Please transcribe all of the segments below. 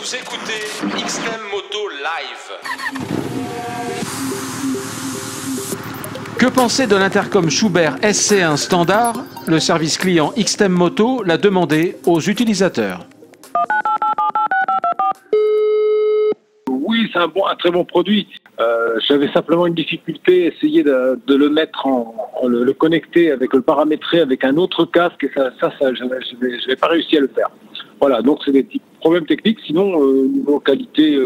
Vous écoutez XTEM Moto Live. Que penser de l'intercom Schuber SC1 standard? Le service client XTEM Moto l'a demandé aux utilisateurs. Oui, c'est un très bon produit. J'avais simplement une difficulté, essayer de le mettre le connecter avec le paramétrer avec un autre casque, et ça je n'ai pas réussi à le faire. Voilà, donc c'est des petits problèmes techniques. Sinon, niveau qualité,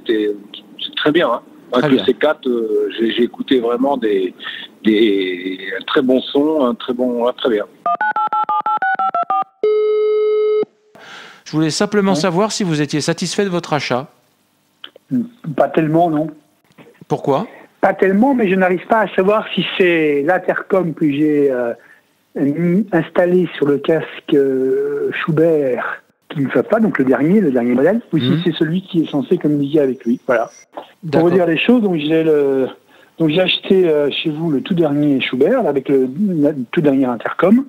c'est très bien. Hein. Avec le C4, j'ai écouté vraiment un très bon son, très bien. Je voulais simplement savoir si vous étiez satisfait de votre achat. Pas tellement, non. Pourquoi? Pas tellement, mais je n'arrive pas à savoir si c'est l'intercom que j'ai installé sur le casque Schuber qui ne va pas, donc le dernier modèle, ou si c'est celui qui est censé communiquer avec lui. Voilà. Pour vous dire les choses, donc j'ai acheté chez vous le tout dernier Schuber avec le tout dernier intercom,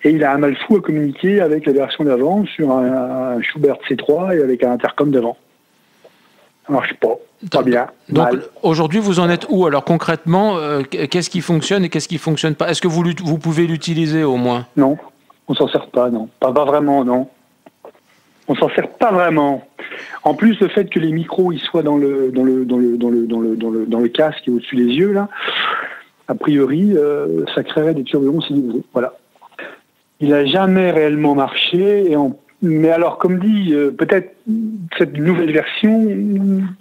et il a un mal fou à communiquer avec la version d'avant sur un Schuber C3 et avec un intercom d'avant. Ça marche pas bien. Donc aujourd'hui, vous en êtes où? Alors concrètement, qu'est-ce qui fonctionne et qu'est-ce qui fonctionne pas? Est-ce que vous pouvez l'utiliser au moins? Non, on s'en sert pas, non. Pas vraiment, non. On s'en sert pas vraiment. En plus, le fait que les micros ils soient dans le casque et au-dessus des yeux là, a priori, ça créerait des turbulences inouïes. Voilà. Il a jamais réellement marché mais alors, comme dit, peut-être cette nouvelle version,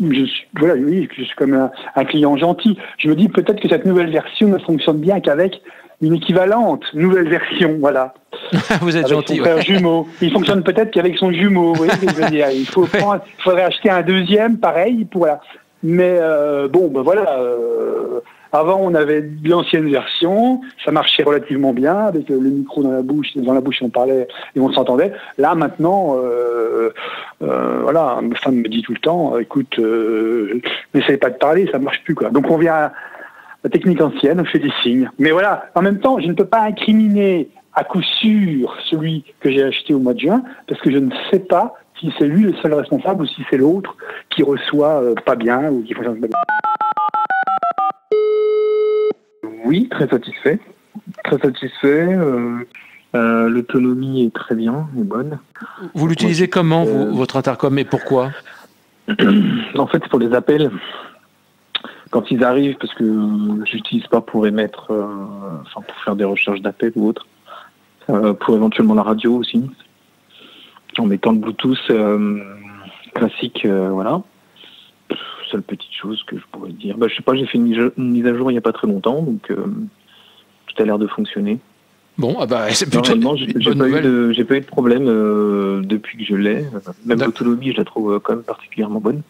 je suis comme un client gentil. Je me dis peut-être que cette nouvelle version ne fonctionne bien qu'avec une équivalente nouvelle version, voilà. Vous êtes avec gentil. Son frère jumeau. Il fonctionne peut-être qu'avec son jumeau. Vous voyez ce que je veux dire? Il faudrait acheter un deuxième, pareil, voilà. Mais voilà. Avant, on avait l'ancienne version, ça marchait relativement bien, avec le micro dans la bouche on parlait et on s'entendait. Là, maintenant, voilà, ma femme me dit tout le temps, écoute, n'essaye pas de parler, ça marche plus, quoi. Donc on vient à la technique ancienne, on fait des signes. Mais voilà, en même temps, je ne peux pas incriminer à coup sûr celui que j'ai acheté au mois de juin, parce que je ne sais pas si c'est lui le seul responsable ou si c'est l'autre qui reçoit pas bien ou qui fonctionne pas bien. Oui, très satisfait. Très satisfait. L'autonomie est très bien, est bonne. Vous l'utilisez comment, votre intercom, et pourquoi? En fait, c'est pour les appels. Quand ils arrivent, parce que j'utilise pas pour émettre, pour faire des recherches d'appels ou autre. Pour éventuellement la radio aussi. En mettant le Bluetooth classique, voilà. Seule petite chose que je pourrais dire. Je sais pas, j'ai fait une mise à jour il n'y a pas très longtemps, donc tout a l'air de fonctionner. Bon, c'est plutôt j'ai pas eu de problème depuis que je l'ai. Même l'autonomie, je la trouve quand même particulièrement bonne.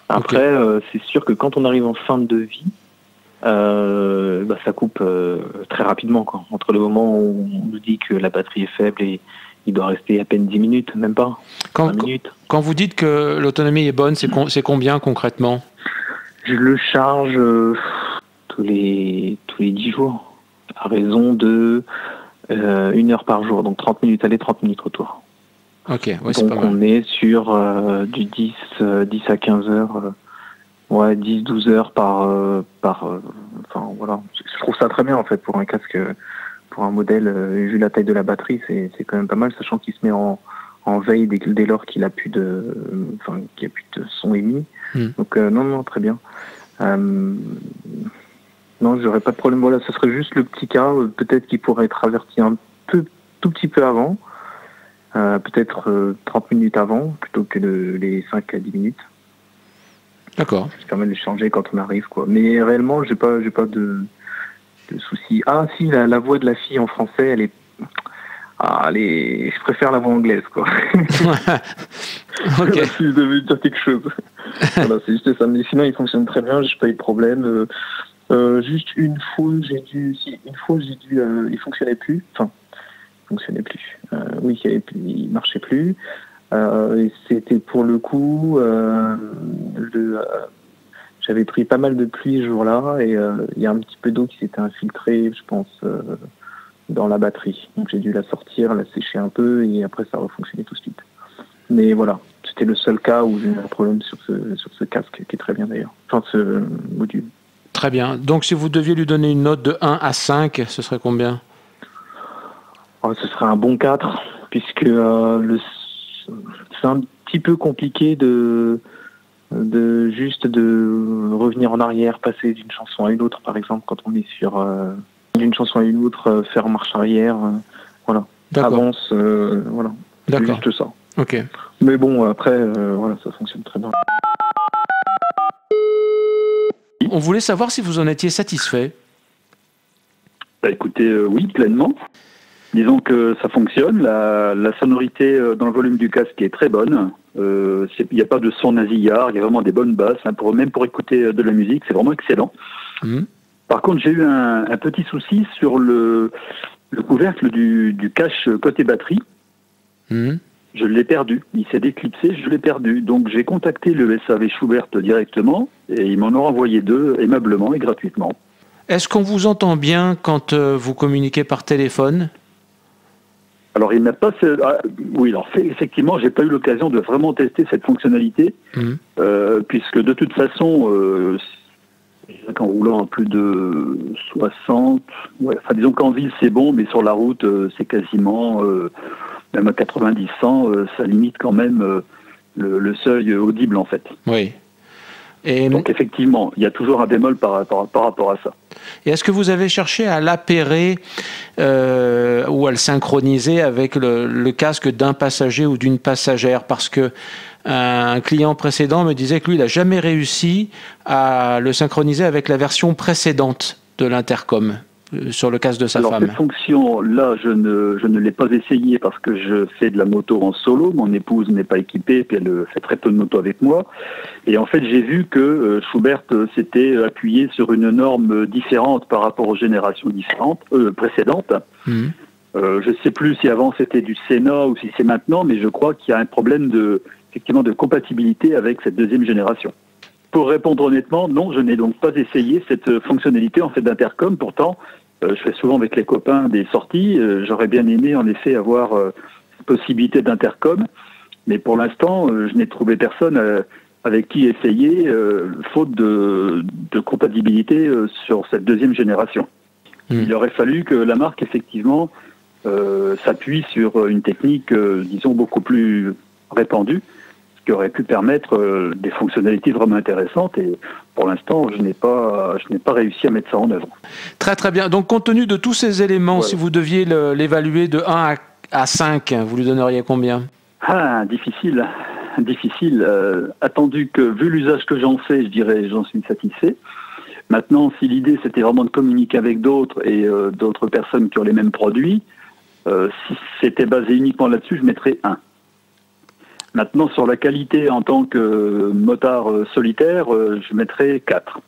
Après, c'est sûr que quand on arrive en fin de vie, ça coupe très rapidement, quoi. Entre le moment où on nous dit que la batterie est faible et il doit rester à peine 10 minutes, même pas. 5 minutes. Quand vous dites que l'autonomie est bonne, c'est combien concrètement? Je le charge tous les 10 jours, à raison de 1 heure par jour, donc 30 minutes aller, 30 minutes retour. Ok, ouais, donc c'est pas mal. On est sur du 10 à 15 heures, 10-12 heures par voilà. Je trouve ça très bien en fait pour un casque. Pour un modèle, vu la taille de la batterie, c'est quand même pas mal, sachant qu'il se met en veille dès lors qu'il a plus de son émis. Donc non, très bien. Non, j'aurais pas de problème. Voilà, ce serait juste le petit cas, peut-être qu'il pourrait être averti tout petit peu avant, peut-être 30 minutes avant, plutôt que les 5 à 10 minutes. D'accord. Ça permet de les changer quand on arrive, quoi. Mais réellement, j'ai pas de soucis. Ah si, la voix de la fille en français, elle est... je préfère la voix anglaise, quoi. Ok. Si vous avez dire quelque chose. Voilà, c'est juste ça. Mais sinon, il fonctionne très bien, j'ai pas eu de problème. Juste une fois, il fonctionnait plus. Enfin, il fonctionnait plus. Oui, il marchait plus. Et c'était pour le coup... J'avais pris pas mal de pluie ce jour-là et il y a un petit peu d'eau qui s'était infiltrée, je pense, dans la batterie. Donc j'ai dû la sortir, la sécher un peu et après ça a refonctionné tout de suite. Mais voilà, c'était le seul cas où j'ai eu un problème sur ce casque, qui est très bien d'ailleurs. Enfin, ce module. Très bien. Donc, si vous deviez lui donner une note de 1 à 5, ce serait combien ? Ce serait un bon 4, puisque c'est un petit peu compliqué de revenir en arrière, passer d'une chanson à une autre, par exemple, quand on est sur d'une chanson à une autre, faire marche arrière, voilà. D'accord. Avance, voilà. C'est D'accord. juste ça. Ok. Mais bon, après, voilà, ça fonctionne très bien. On voulait savoir si vous en étiez satisfait. Bah, écoutez, oui, pleinement. Disons que ça fonctionne. La sonorité dans le volume du casque est très bonne. Il n'y a pas de son nasillard, il y a vraiment des bonnes basses. Hein, même pour écouter de la musique, c'est vraiment excellent. Par contre, j'ai eu un petit souci sur le couvercle du cache côté batterie. Je l'ai perdu. Il s'est déclipsé, je l'ai perdu. Donc j'ai contacté le SAV Schubert directement et ils m'en ont envoyé 2 aimablement et gratuitement. Est-ce qu'on vous entend bien quand vous communiquez par téléphone ? Alors il n'a pas... oui, alors effectivement, j'ai pas eu l'occasion de vraiment tester cette fonctionnalité, puisque de toute façon, en roulant à plus de 60, enfin disons qu'en ville c'est bon, mais sur la route c'est quasiment... même à 90-100, ça limite quand même le seuil audible, en fait. Oui. Et donc, effectivement, il y a toujours un bémol par rapport à ça. Et est-ce que vous avez cherché à l'appairer ou à le synchroniser avec le casque d'un passager ou d'une passagère ? Parce que un client précédent me disait que lui, il n'a jamais réussi à le synchroniser avec la version précédente de l'intercom. Sur le casque de sa femme. Cette fonction-là, je ne l'ai pas essayée parce que je fais de la moto en solo. Mon épouse n'est pas équipée, puis elle fait très peu de moto avec moi. Et en fait, j'ai vu que Schubert s'était appuyé sur une norme différente par rapport aux générations précédentes. Je ne sais plus si avant c'était du Sénat ou si c'est maintenant, mais je crois qu'il y a un problème effectivement de compatibilité avec cette deuxième génération. Pour répondre honnêtement, non, je n'ai donc pas essayé cette fonctionnalité en fait d'intercom. Pourtant, je fais souvent avec les copains des sorties. J'aurais bien aimé en effet avoir cette possibilité d'intercom, mais pour l'instant, je n'ai trouvé personne avec qui essayer, faute de compatibilité sur cette deuxième génération. Il aurait fallu que la marque effectivement s'appuie sur une technique, disons, beaucoup plus répandue, qui aurait pu permettre des fonctionnalités vraiment intéressantes, et pour l'instant je n'ai pas réussi à mettre ça en œuvre. Très très bien. Donc compte tenu de tous ces éléments, voilà. Si vous deviez l'évaluer de 1 à 5, vous lui donneriez combien ? Difficile. Attendu que, vu l'usage que j'en fais, je dirais j'en suis satisfait. Maintenant, si l'idée c'était vraiment de communiquer avec d'autres et d'autres personnes qui ont les mêmes produits, si c'était basé uniquement là-dessus, je mettrais 1. Maintenant, sur la qualité en tant que motard solitaire, je mettrais 4.